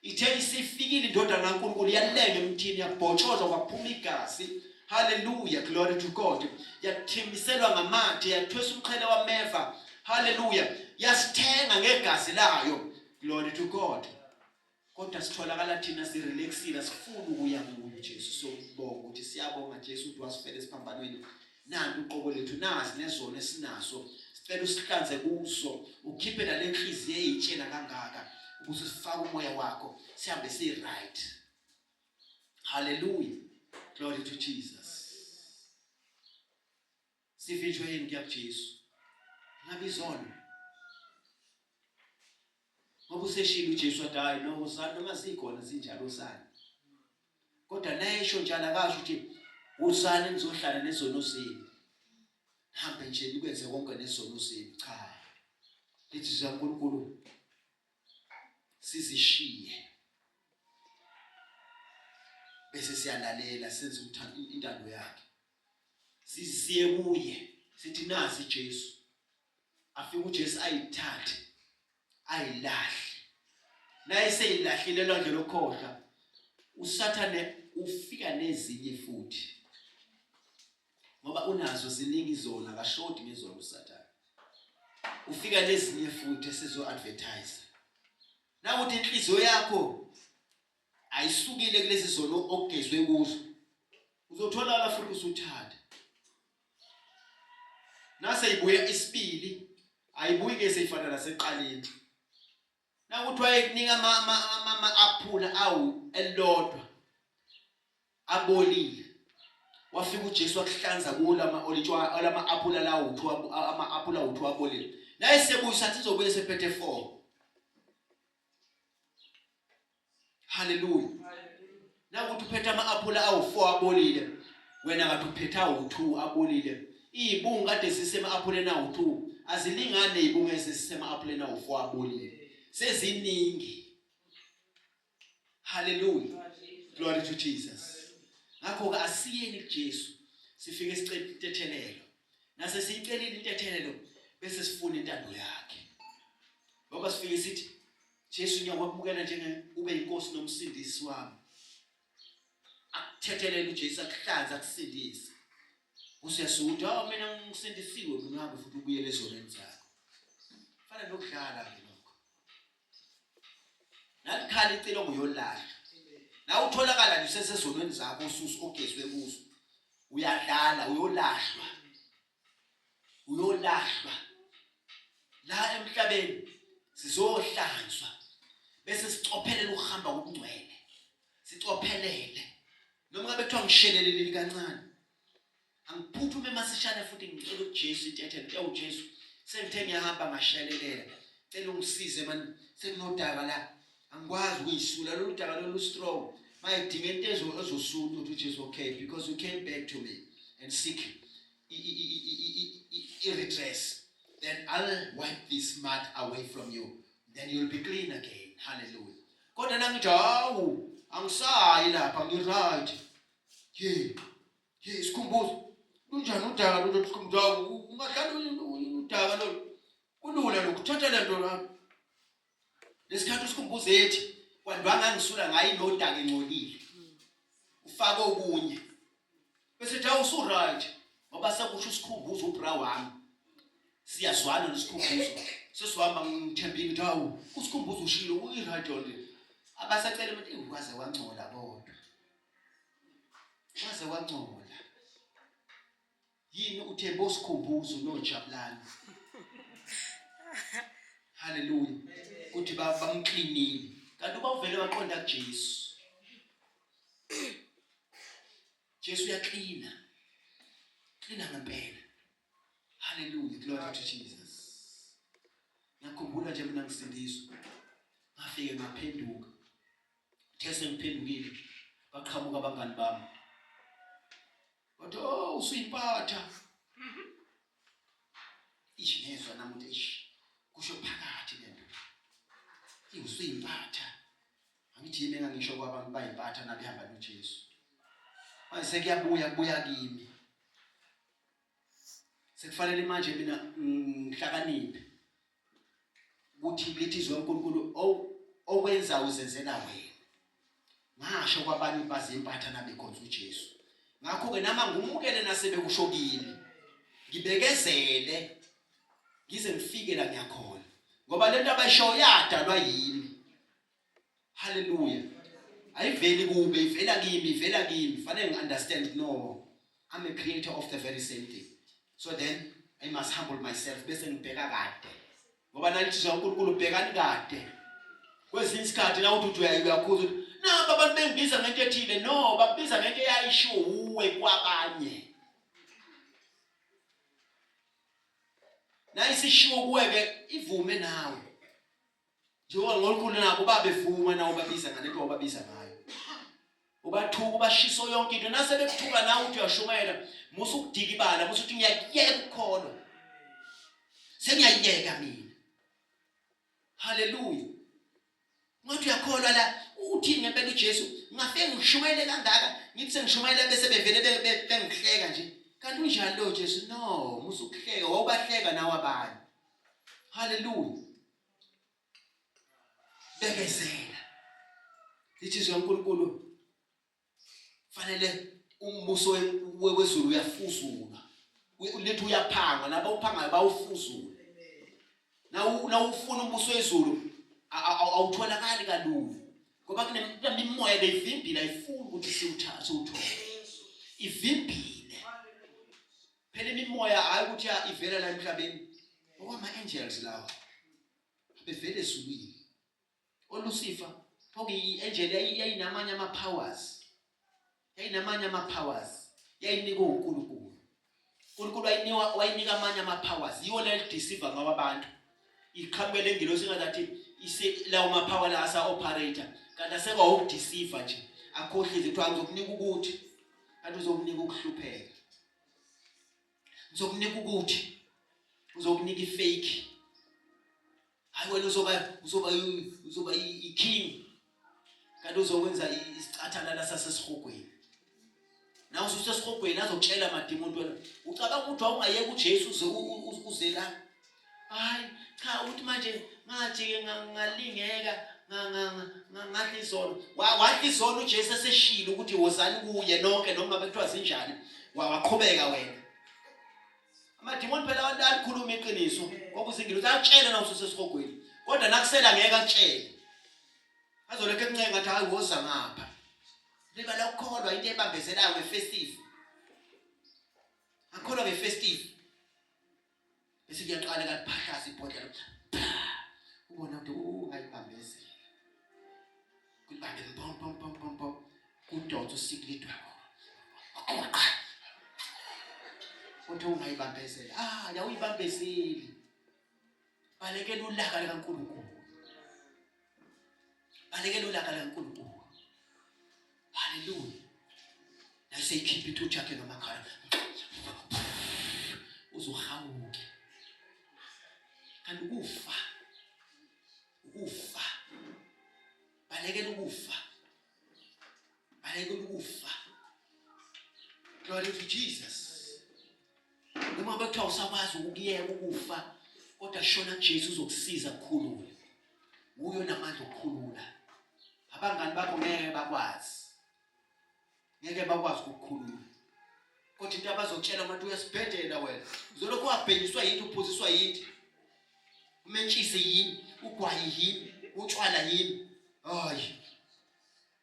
ithe isifikile indodana kaNkulunkulu yalenga emthini yabhotshoza kwaphuma igazi. Hallelujah, glory to God. Yathimbiselwa ngamathe, yathwesa umqhele wameva. Hallelujah, yasithenga ngegazi layo. Glory to God. Kodwa sitholakala thina sirelaxile, sifuna ukuya kuye Jesu. Sobonga ukuthi siyabonga Jesu ukuthi wasifela esiphambanweni. Nanti uqobo lethu nazi nezono esinazo. Sicela usihlanze kuso, ukhiphe la lenhliziyo eyitshela kangaka ukuze sifake umoya wakho sihambe si right. Hallelujah. Glory to Jesus. Sivijwe yini kuya kuJesu? Ngabe izono. Ngoba useshilo uJesu wathi hayi no usana noma zikhona zinjalo sani. Kodwa naye esho njalo akasho ukuthi usana nizohlala nezono zenu. Hambe nje nikwenze konke nezono zenu. Cha. Lithi zaNkulunkulu sizishiye. Bese siyalalela senze intando yakhe. Sisiye kuye. Sithi nasi Jesu. Afike uJesu ayithathe. Ayilahle. Naye seyilahlile lonke lokhohla. Usathane ufika nezinye futhi. Ngoba unazo ziningi izona akashodi ngezona uSathane. Ufika nezinye futhi esizo advertise. Na uthi inhliziyo yakho ayisukile kulezi zono okugezwe kuzo. Uzothola la futhi usuthatha. Nase ibuye isibili ayibuyi ke seyifana naseqaleni. Na uthi wayekunika ama aphula awu elodwa abolile. Wafika uJesu akuhlanza kulama olitshwa lama aphula lawo uthu ama aphula uthu abolile. Na esebuya sathi izobuye sephethe 4. Hallelujah. Na ukuthi uphethe ama aphula awu 4 abolile. Wena ngathi uphethe awu 2 abolile. Izibungu kade sisema aphulena awu 2 azilingane izibungu esisema aphulena awu 4 abolile. Seziningi. Hallelujah. Glory to Jesus. Ngakho ke asiyeni kuJesu sifike sicela intethelelo. Nase siyicelile intethelelo bese sifuna intando yakhe. Ngoba sifike sithi Jesu ngiyakwamukela njenge ube inkosi nomsindisi wami. Akuthethelele uJesu akuhlanza akusindise. Usiyasuthi mina ngisindisiwe mina ngabe futhi ubuyele ezonweni zakho. Fana nokudlala ke lokho. Nalikhala icelo nguyolahla. Na utholakala nje sesezonweni zakho ususu ogezwe kuzo. Uyadlala uyolahlwa. Uyolahlwa. La emhlabeni sizohlanzwa. Bese sicophelele ukuhamba kokungcwele. Sicophelele. Noma ngabe kuthiwa ngishelelelile kancane. Angiphuthume masishane futhi ngicela uJesu intethelo uJesu sengithe ngiyahamba ngashelelela. Cela ungisize man sekunodaba la. Angikwazi ukuyisula lo daba lo strong. Mayidinga into ezosula ukuthi uJesu okay because you came back to me and seek redress. Then I'll wipe this mud away from you. Then you'll be clean again. Hallelujah. Kodwa nangithi hawu angisayi lapha ngiright. Sikhumbuzo. Kunjani udaka lo sikhumbuzo ungahlala udaka lo. Kulula lokuthatha lento la. Lesikhathi usikhumbuzo ethi kwandwanga ngisula ngayi nodaka engcolile. Ufake okunye. Bese tha usu right. Ngoba sekusho usikhumbuzo ubra wami. Siyazwana nesikhumbuzo. Sesihamba ngithembile ukuthi hawu usikhumbuzo ushilo uyiright only. Abasacela ukuthi ukwaze wangcola kodwa. Waze wangcola. Yini uthemba usikhumbuzo nojabulani. Hallelujah. Kuthi bamcleanile. Kanti ubavele waqonda kuJesu. Jesu uyacleana. Cleana ngempela. Hallelujah. Glory to Jesus. Ngakhumbula nje mina ngisindiswa. Ngafike ngaphenduka. These ngiphendukile. Baqhamuka abangani bami. Bathi usuyiphatha. Ishingezwa namuntu kusho phakathi lento. Usuyiphatha. Angithi yimi ngisho kwabantu bayiphatha nabihamba noJesu. Manje kubuya kimi. Sekufanele manje mina ngihlakaniphe. Ukuthi lithi izwe uNkulunkulu okwenza uzenzela wena. Ngasho kwabanye bazimpatha nabekhonza uJesu. Ngakho ke nama ngumukele nasebekushokile. Ngibekezele ngize ngifike la ngiyakhona. Ngoba lento abayisho yadalwa yimi. Hallelujah. Ayiveli kube ivela kimi. Fanele ngi-understand no. I'm a creator of the very same thing. So then I must humble myself bese ngibheka kade. Ngoba nalithi uNkulunkulu ubhekani kade. Kwesinye isikhathi na uthi uyakhuza ukuthi nabo abantu bengibiza ngento ethile. No, bakubiza ngento eyayisho uwe kwabanye. Na isishiwo kuweke ivume nawe. Njengoba ngoNkulunkulu nabo babevuma nawo babiza ngalento obabiza ngayo. Ubathuka ubashiso yonke into nasebekuthuka nawe uthi uyashumayela musu ukudika ibala musu uthi ngiyayeka ukukholwa. Sengiyayeka mina. Hallelujah. Ngathi uyakholwa la uthi ngempela uJesu ngafike ngishumayele kangaka ngithi sengishumayela bese bevele bengihleka nje. Kanti unjani lo Jesu? No, musu ukuhleka wawubahleka nawe abanye. Hallelujah. Bekezela. Lithi uNkulunkulu fanele umbuso wezulu uyafuzula. Ulethu uyaphanga nabo uphangayo bawufuzula. Na ufuna umbuso wezulu awutholakali kalula. Ngoba kunemimoya leyivimbile ayifuni ukuthi siwuthole. Ivimbile. Phela imimoya hayi ukuthi ivela la emhlabeni. Okwama angels lawa. Bevele ezulwini. OLucifer phoke i-angel yayinamanye ama-powers. Yayinika uNkulunkulu. uNkulunkulu wayinika amanye ama-powers. Yiwo le-deceive ngaba abantu. Iqhamukele ngelosi ngathi lawo ma-power la asa-operator. Kanti asekwa ukudeceive nje. Akhohlize kuthiwa ngizokunika ukuthi. Kanti uzokunika ukuhlupheka. Uzokunika ukuthi. Uzokunika i-fake. Hayi wena uzoba i-king. Kanti uzokwenza isicathalala sasesihogweni. Na ususesihogweni azokutshela amadimoni wena. Ucabanga ukuthi awungayeka uJesu uze la. Hayi cha uthi manje ngathi ngalingeka ngathi izono. Wathi izono uJesu eseshilo ukuthi wozani kuye nonke noma bekuthiwa sinjani. Waqhubeka wena. Amadimoni phela abantu alikhuluma iqiniso. Kwakuzingilo uzatshela na ususesihogweni. Kodwa nakusela ngeke akutshele. Azoleke kuncenga ngathi hayi woza ngapha. Liba la ukukholwa into ebambezelayo ngeFestive. Akholwa ngeFestive. Bese kuyaqala kaphahla ibhodlela. Ubona ukuthi ungayibambezela. Kubambe pom. Kudonsa usiklidwa. Uthi ungayibambezela. Yawuyibambezeli. Balekela ulaka likaNkulunkulu. Hallelujah. Na seyikhipha ithuthi yakhe ngamakhala. Uzohawuka. Kanti ukufa. Balekela ukufa. Glory to Jesus. Noma bekuthiwa usakwazi ukuyeka ukufa, kodwa shona kuJesu uzokusiza ukukhulula. Uyo namandla okukhulula. Abangani bakho ngeke bakwazi ukukhulula. Kodwa into abazokutshela abantu uyasibhedela wena. Uzolokhu wabhenyiswa yini uphuziswa yini? Umentshisi yini? Ugwayi yini? Utshwala yini?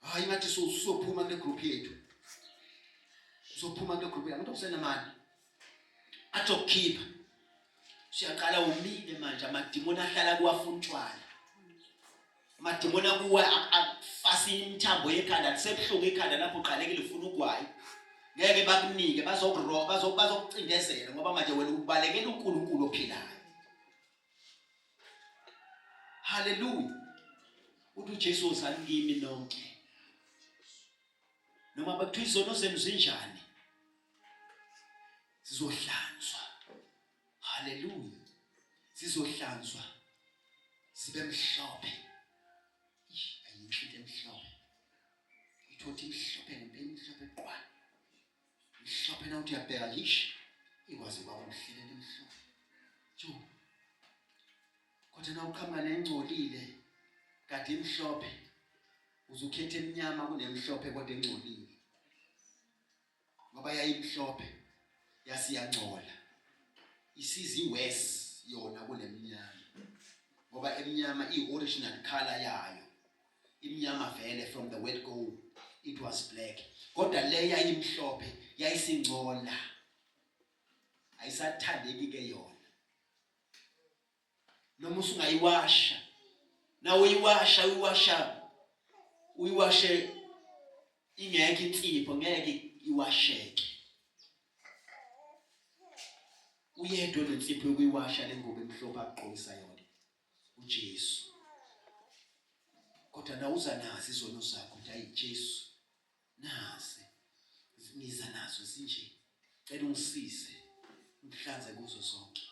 Hayi ngathi uzophuma kule group yethu. Uzophuma kule group yethu. Abantu kusenamali. Azokukhipha. Siyaqala umile manje amadimoni ahlala kuwafuna utshwala. Amadimoni akuwa afasi imithambo yekhanda lisebuhlungu ekhanda lapho uqalekile ufuna ugwayi. Ngeke bakunike bazokucindezela ngoba manje wena ubalekela uNkulunkulu ophilayo. Hallelujah. Uthi uJesu uzani kimi nonke. Noma bakuthiwa izono zenu zinjani. Sizohlanzwa. Hallelujah. Sizohlanzwa. Sibe mhlophe. Ayinhle emhlophe. Ithothi mhlophe ngempela mhlophe qwa. Mhlophe na uthi uyabheka ngisho ikwazi kwaba umhlelela emhlophe. Jo. Kodwa na uqhamuka nengcolile Kanti imhlophe uzukhetha emnyama kunemhlophe kodwa engcolile. Ngoba yayimhlophe yasiyangcola. Isizi iwest yona kunemnyama. Ngoba emnyama i-original color yayo. Imnyama vele from the word go it was black. Kodwa le yayimhlophe yayisingcola. Ayisathandeki ke yona. Noma usungayiwasha. Na uyiwashe ingeke insipho ngeke iwasheke. Uyedwa lensipho yokuyiwasha lengubo emhlophe aqokisa yona. uJesu. Kodwa na uza nazi izono zakho uthi ayi Jesu. Nazi. Ngiza nazo sinje. Cela ungisize. Ngihlanze kuzo zonke.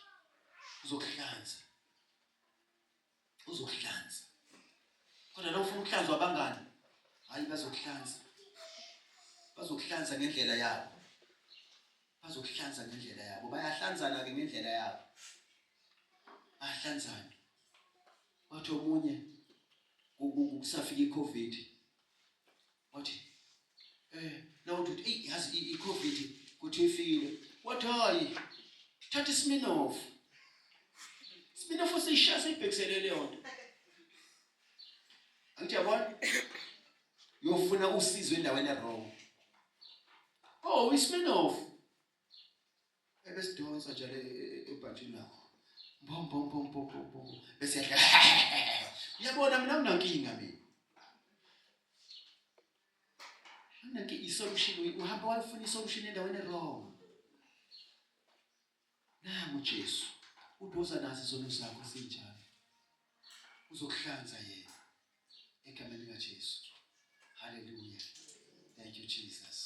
Uzokuhlanza. Kodwa la ufuna ukuhlanzwa abangani? Hayi bazokuhlanza. Bazokuhlanza ngendlela yabo. Bayahlanzana ke ngendlela yabo. Bayahlanzana. Wathi omunye kusafika iCovid. Wathi now uthi yazi iCovid kuthi ifikile. Wathi hayi thatha iSmirnoff. ISmirnoff seyishaya seyibhekiselele yona. Angithi yabona? Uyofuna usizo endaweni errong. Oh, iSmirnoff. Ebesidonsa njalo ebhantshini lakho. Bom. Bese yahla. Uyabona mina nginankinga mina. Anake isolution uhamba wayifuna isolution endaweni errong. Nangu Jesu. Udoza nazo izono zakho sinjalo. Uzokuhlanza yena. Egameni likaJesu. Hallelujah. Thank you Jesus.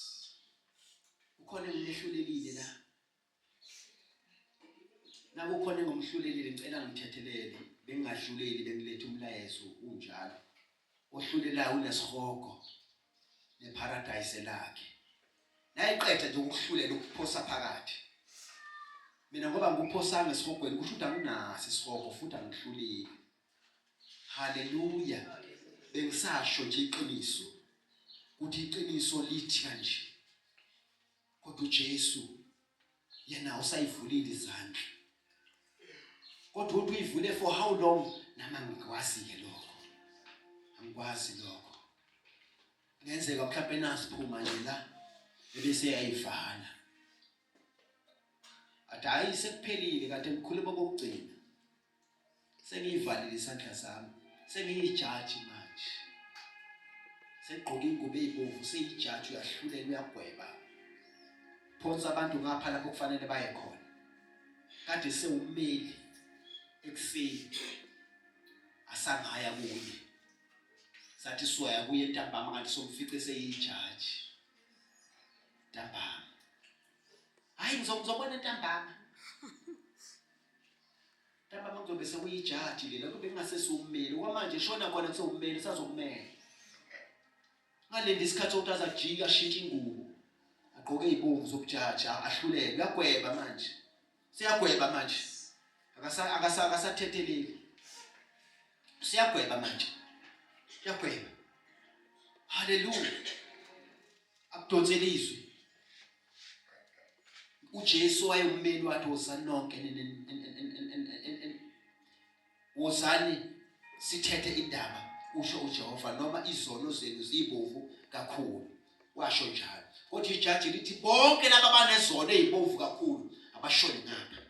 Ukhona engilehlulelile la. Naku ukhona engomhlulelile ngicela ngithethelele. Bengingahluleli bengilethe umlayezo unjalo. Ohlulelayo unesihogo neparadise lakhe. Nayiqeda nje ukuhlulela ukuphosa phakathi. Mina ngoba ngikuphosanga esihogweni kusho ukuthi anginasi isihogo futhi angihluleli. Hallelujah. Bengisasho nje iqiniso. Kuthi iqiniso lithi kanje. Kodwa uJesu yena usayivulile izandla. Kodwa uthi uyivule for how long? Nama ngikwazi ke lokho. Angikwazi lokho. Ngenzeka mhlawumbe nasiphuma nje la ebese yayivala. Athi hayi sekuphelile kade ngikhuluma kokugcina. Sengiyivalile isandla sami. Sengiyijaji manje. Segqoka ingubo ezibomvu seyijaji uyahlulela uyagweba. Phonsa abantu ngapha lapho kufanele baye khona. Kade sewumeli ekuseni. Asangaya kuye. Sathi siwaya kuye entambama kanti somfice seyijaji. Ntambama. Hayi ngizobona entambama. Ntambama kuzobe sekuyijaji lela kube kungasesumeli. Okwamanje shona khona kusewumeli sazokumela. Ngalendi isikhathi ukuthi azajika ashintshe ingubo. Agqoke izibomvu zokujaja ahlulele uyagweba manje. Siyagweba manje. Akasathetheleli. Siyagweba manje. Siyagweba. Hallelujah. Akudonsele izwi. uJesu wayeumeli wathi wozani nonke wozani sithethe indaba usho uJehova noma izono zenu zibovu kakhulu washo njalo kodwa ijaji lithi bonke laba banezono ezibovu kakhulu abashone ngapha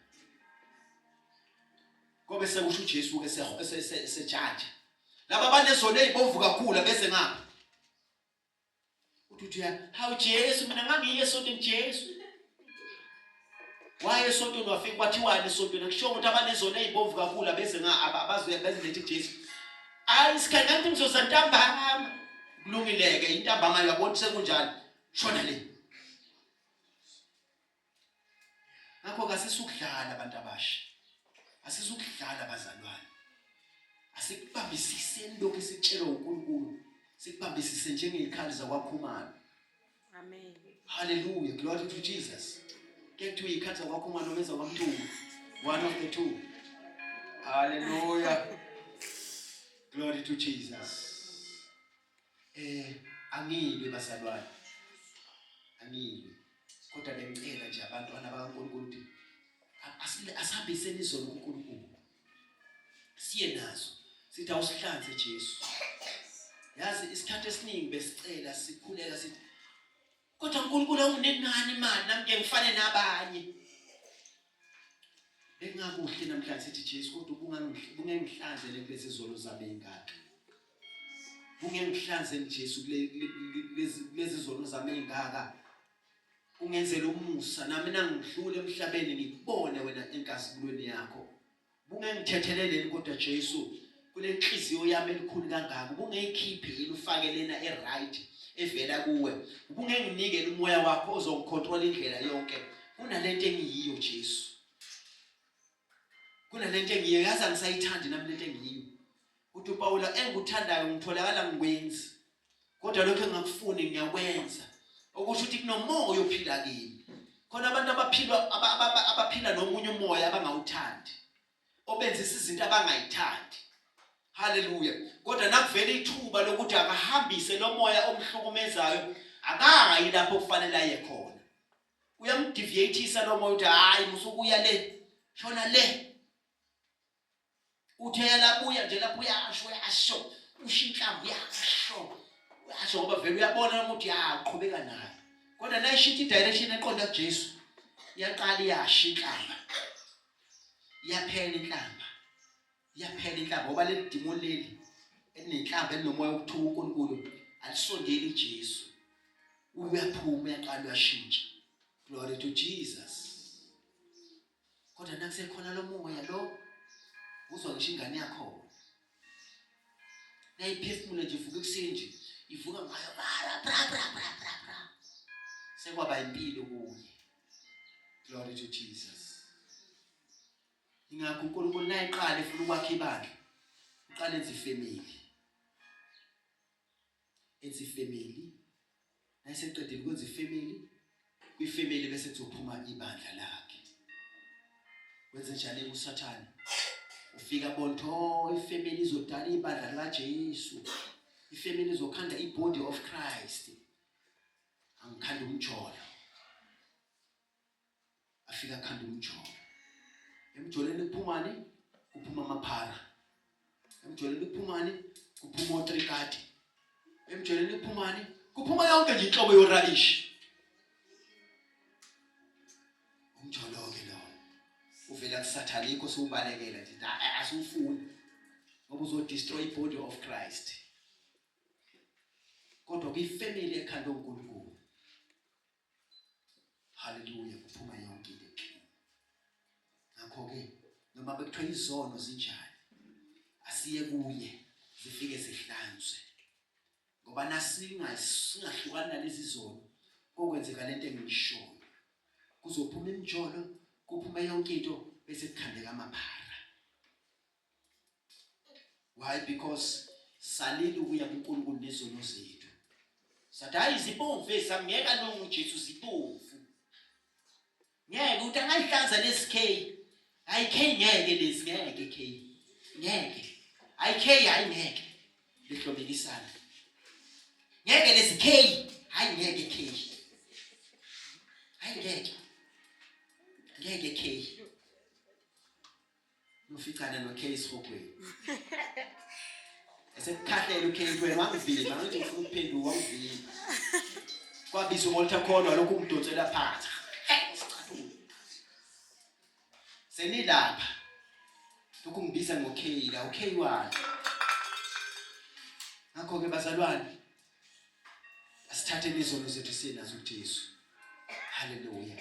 ngoba sekusho uJesu ke sejaji laba banezono ezibovu kakhulu bese ngapha uthi hawu Jesu mina ngangiye sonto Jesu waye sonto wafika kwathiwa isonto nakusho ukuthi abanezona ezibovu kakhulu bese abazilethe kuJesu isikhathi kanti ngizoza ntambama kulungileke intambama yabona sekunjani shona le ngakho kasisukudlala abantu abasha asisukudlala abazalwane asikubambisise lokho sitshelwe uNkulunkulu sikubambisise njengezikhali zakwakhumalo amen hallelujah glory to Jesus. Get to you, cut away, come on, one of the two. Hallelujah. Glory to Jesus. Angilwe bazalwane. Angilwe. Kodwa bengicela nje abantwana bakaNkulunkulu ukuthi asihambiseni izono kuNkulunkulu. Siye nazo. Sithi awusihlanze Jesu. Yazi isikhathi esiningi besicela sikhuleka sithi kodwa uNkulunkulu awunenani imali nami ke ngifane nabanye. Bengakuhle namhlanje sithi Jesu kodwa ubungengihlanzele kulezi zono zami engaka. Ubungengihlanzele Jesu kulezi zono zami engaka. Ungenzele umusa nami nangidlule emhlabeni ngikubone wena enkazibulweni yakho. Ubungengithethelele kodwa Jesu kule nhliziyo yami elikhulu kangaka. Ubungeyikhiphe yini ufake lena eright evela kuwe. Ubungenginike umoya wakho ozongicontrol indlela yonke. Kunalento engiyiyo Jesu. Kunalento engiyiyo yazi angisayithandi nami lento engiyiyo. Uthi uPaul engikuthandayo ngitholakala ngikwenzi. Kodwa lokho engakufuni ngiyakwenza. Okusho ukuthi kunomoya ophila kimi. Khona abantu abaphila nomunye umoya abangawuthandi. Obenzisa izinto abangayithandi. Hallelujah. Kodwa nakuvela ithuba lokuthi akahambise lo moya omhlukumezayo, akayi lapho kufanele aye khona. Uyamdeviateisa lo moya uthi hayi musukuya le, shona le. Uthe labuya nje lapho uyasho, ushinhlamvu yasho. Uyasho ngoba vele uyabona ukuthi uqhubeka nayo. Kodwa nayishintsha direction eqonda kuJesu, iyaqala iyashinhlamba. Iyaphela inhlamba. Iyaphela inhlamba ngoba le demon leli elinenhlamba elinomoya wokuthuka uNkulunkulu alisondeli iJesu. Uyaphuma uyaqala uyashintsha. Glory to Jesus. Kodwa nakusekhona lo moya lo uzwa ngisho ingane yakho. Nayiphefumula nje ivuka ekuseni nje, ivuka ngayo bra. Sekwaba impilo kuye. Glory to Jesus. Ingakho uNkulunkulu naye iqala efuna ukwakha ibandla. Uqala enze ifamily. Enze ifamily. Nayiseqedile ukwenza ifamily, kwifamily bese kuzophuma ibandla lakhe. Wenze njalo uSathane. Ufika bonto ifamily izodala ibandla likaJesu. Ifamily izokhanda ibody of Christ. Angikhanda umjolo. Afika khanda umjolo. Emjoleni kuphumani? Kuphuma amaphara. Emjoleni kuphumani? Kuphuma otrikati. Emjoleni kuphumani? Kuphuma yonke nje inhlobo yoralish. Umjolo ke lo. Uvela kuSathane ikho sokubalekela nje asufuni. Ngoba uzodestroy ibody of Christ. Kodwa kwifamily ekhanda uNkulunkulu. Hallelujah, kuphuma yonke into. Ngakho ke noma bekuthiwa izono zinjani, asiye kuye zifike zihlanzwe. Ngoba nasingahlukani nalezi zono, kokwenzeka lento engiyishoyo. Kuzophuma imjolo, kuphuma yonke into bese kukhandeka amaphara. Why? Because salile ukuya kuNkulunkulu nezono zethu. Sathi hayi izibomvu esamngeka nongu Jesu zibomvu. Ngeke uthi angayihlanza lesikhe. Hayi K ngeke lezi ngeke K. Ngeke. Hayi K hayi ngeke. Lihlobelisana. Ngeke lezi K hayi ngeke K. Hayi ngeke. Ngeke K. Nofikana no K isihogweni. Esekukhathela uK wena wangivila ngithi ufuna ukuphendula wangivila. Kwabiza uMolta khona lokhu umdonsela phansi. Senilapha. Lokhu ngibiza ngoK la uK1. Ngakho ke bazalwane asithathe izono zethu sinazo kuJesu. Hallelujah.